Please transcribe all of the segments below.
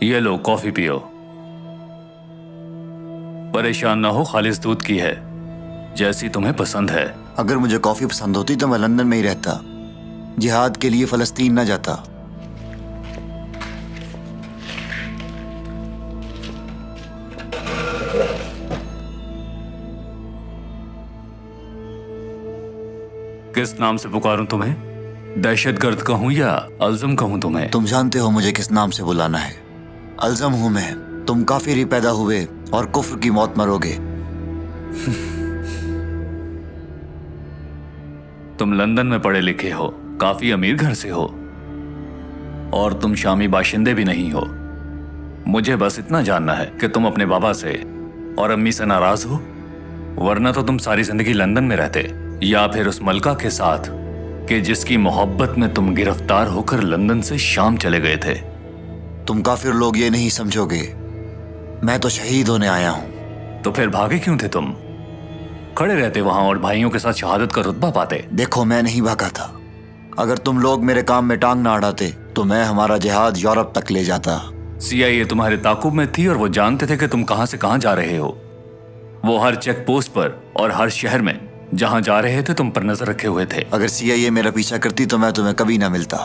ये लो कॉफी पियो। परेशान ना हो, खालिस दूध की है, जैसी तुम्हें पसंद है। अगर मुझे कॉफी पसंद होती तो मैं लंदन में ही रहता, जिहाद के लिए फलस्तीन ना जाता। किस नाम से पुकारूं तुम्हें? दहशतगर्द कहूं या अल्जम कहूं तुम्हें? तुम जानते हो मुझे किस नाम से बुलाना है। अल्जम हूं मैं। तुम काफिर ही पैदा हुए और कुफ्र की मौत मरोगे। तुम लंदन में पढ़े लिखे हो, काफी अमीर घर से हो, और तुम शामी बाशिंदे भी नहीं हो। मुझे बस इतना जानना है कि तुम अपने बाबा से और अम्मी से नाराज हो, वरना तो तुम सारी जिंदगी लंदन में रहते, या फिर उस मलका के साथ कि जिसकी मोहब्बत में तुम गिरफ्तार होकर लंदन से शाम चले गए थे। तुम काफिर लोग ये नहीं समझोगे, मैं तो शहीद होने आया हूं। तो फिर भागे क्यों थे तुम? खड़े रहते वहां और भाइयों के साथ शहादत का रुतबा पाते। देखो, मैं नहीं भागा था। अगर तुम लोग मेरे काम में टांग ना अड़ाते तो मैं हमारा जिहाद यूरोप तक ले जाता। CIA तुम्हारे ताकुब में थी और वो जानते थे कि तुम कहां से कहां जा रहे हो। वो हर चेक पोस्ट पर और हर शहर में जहां जा रहे थे तुम पर नजर रखे हुए थे। अगर CIA मेरा पीछा करती तो मैं तुम्हें कभी ना मिलता।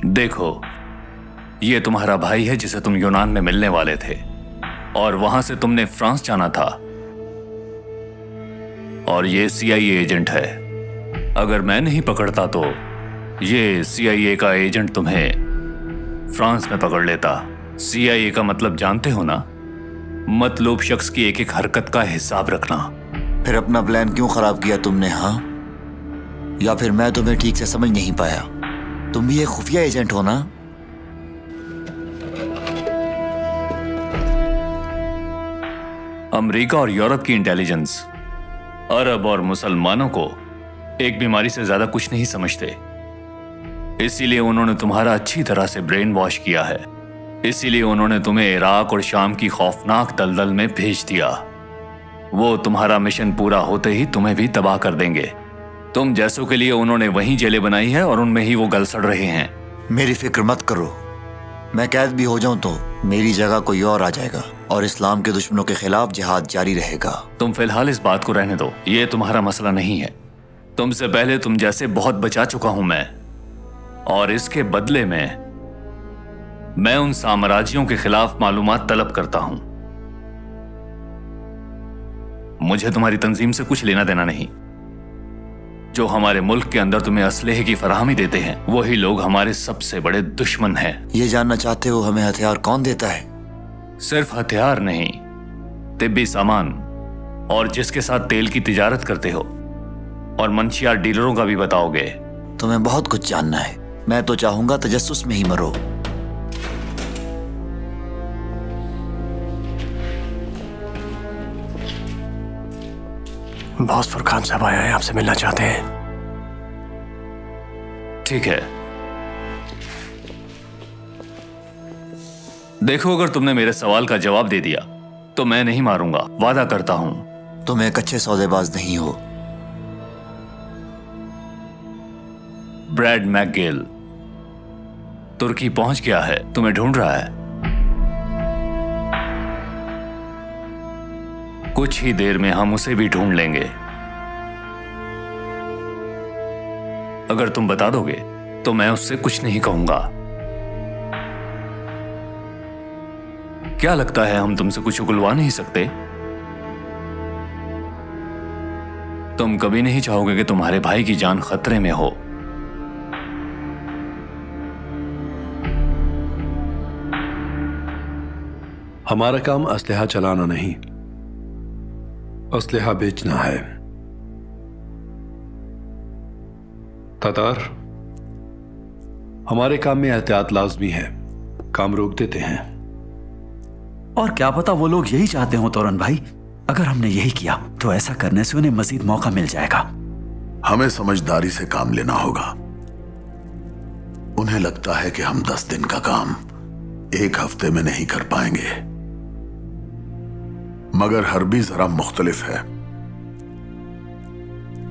देखो, ये तुम्हारा भाई है जिसे तुम यूनान में मिलने वाले थे, और वहां से तुमने फ्रांस जाना था। और ये CIA एजेंट है। अगर मैं नहीं पकड़ता तो ये CIA का एजेंट तुम्हें फ्रांस में पकड़ लेता। CIA का मतलब जानते हो ना? मतलूब शख्स की एक एक हरकत का हिसाब रखना। फिर अपना प्लान क्यों खराब किया तुमने? हाँ, या फिर मैं तुम्हें ठीक से समझ नहीं पाया। तुम भी एक खुफिया एजेंट हो ना? अमेरिका और यूरोप की इंटेलिजेंस अरब और मुसलमानों को एक बीमारी से ज्यादा कुछ नहीं समझते। इसीलिए उन्होंने तुम्हारा अच्छी तरह से ब्रेन वॉश किया है। इसीलिए उन्होंने तुम्हें इराक और शाम की खौफनाक दलदल में भेज दिया। वो तुम्हारा मिशन पूरा होते ही तुम्हें भी तबाह कर देंगे। तुम जैसों के लिए उन्होंने वहीं जेलें बनाई है और उनमें ही वो गल सड़ रहे हैं। मेरी फिक्र मत करो, मैं कैद भी हो जाऊं तो मेरी जगह कोई और आ जाएगा और इस्लाम के दुश्मनों के खिलाफ जिहाद जारी रहेगा। तुम फिलहाल इस बात को रहने दो, ये तुम्हारा मसला नहीं है। तुमसे पहले तुम जैसे बहुत बचा चुका हूं मैं, और इसके बदले में मैं उन साम्राज्यों के खिलाफ मालूमात तलब करता हूं। मुझे तुम्हारी तंजीम से कुछ लेना देना नहीं। जो हमारे मुल्क के अंदर तुम्हें असलहे की फराहमी देते हैं, वही लोग हमारे सबसे बड़े दुश्मन हैं। ये जानना चाहते हो हमें हथियार कौन देता है? सिर्फ हथियार नहीं, तिब्बी सामान, और जिसके साथ तेल की तिजारत करते हो, और मंशियात डीलरों का भी बताओगे। तुम्हें बहुत कुछ जानना है। मैं तो चाहूंगा तजस्सुस में ही मरो। बॉस फुरकान साहब आया है, आपसे मिलना चाहते हैं। ठीक है, देखो, अगर तुमने मेरे सवाल का जवाब दे दिया तो मैं नहीं मारूंगा, वादा करता हूं। तुम एक अच्छे सौदेबाज नहीं हो। ब्रैड मैकगिल तुर्की पहुंच गया है, तुम्हें ढूंढ रहा है। कुछ ही देर में हम उसे भी ढूंढ लेंगे। अगर तुम बता दोगे तो मैं उससे कुछ नहीं कहूंगा। क्या लगता है हम तुमसे कुछ उगलवा नहीं सकते? तुम कभी नहीं चाहोगे कि तुम्हारे भाई की जान खतरे में हो। हमारा काम असलहा चलाना नहीं, असलहा बेचना है। तातार, हमारे काम में एहतियात लाजमी है, काम रोक देते हैं। और क्या पता वो लोग यही चाहते हो तोरन भाई। अगर हमने यही किया तो ऐसा करने से उन्हें मजीद मौका मिल जाएगा। हमें समझदारी से काम लेना होगा। उन्हें लगता है कि हम 10 दिन का काम 1 हफ्ते में नहीं कर पाएंगे, मगर हरबी जरा मुख्तलिफ है।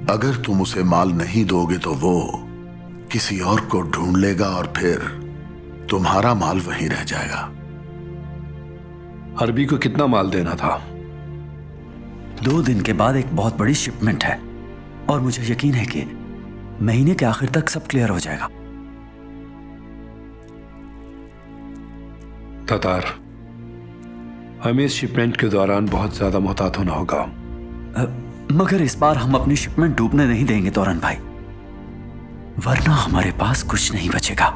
अगर तुम उसे माल नहीं दोगे तो वो किसी और को ढूंढ लेगा और फिर तुम्हारा माल वहीं रह जाएगा। अरबी को कितना माल देना था? 2 दिन के बाद एक बहुत बड़ी शिपमेंट है और मुझे यकीन है कि महीने के आखिर तक सब क्लियर हो जाएगा। तातार, हमें इस शिपमेंट के दौरान बहुत ज्यादा मोहतात होना होगा। मगर इस बार हम अपनी शिपमेंट डूबने नहीं देंगे तोरन भाई, वरना हमारे पास कुछ नहीं बचेगा।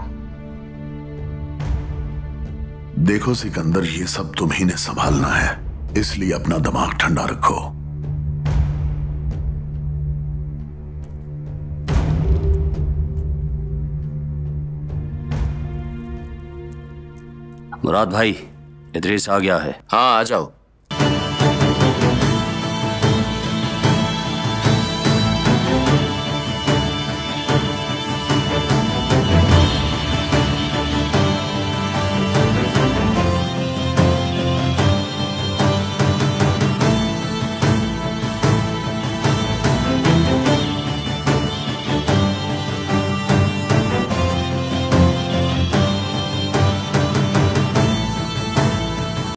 देखो सिकंदर, ये सब तुम्ही ने संभालना है, इसलिए अपना दिमाग ठंडा रखो। मुराद भाई, इदरीस आ गया है। हाँ, आ जाओ।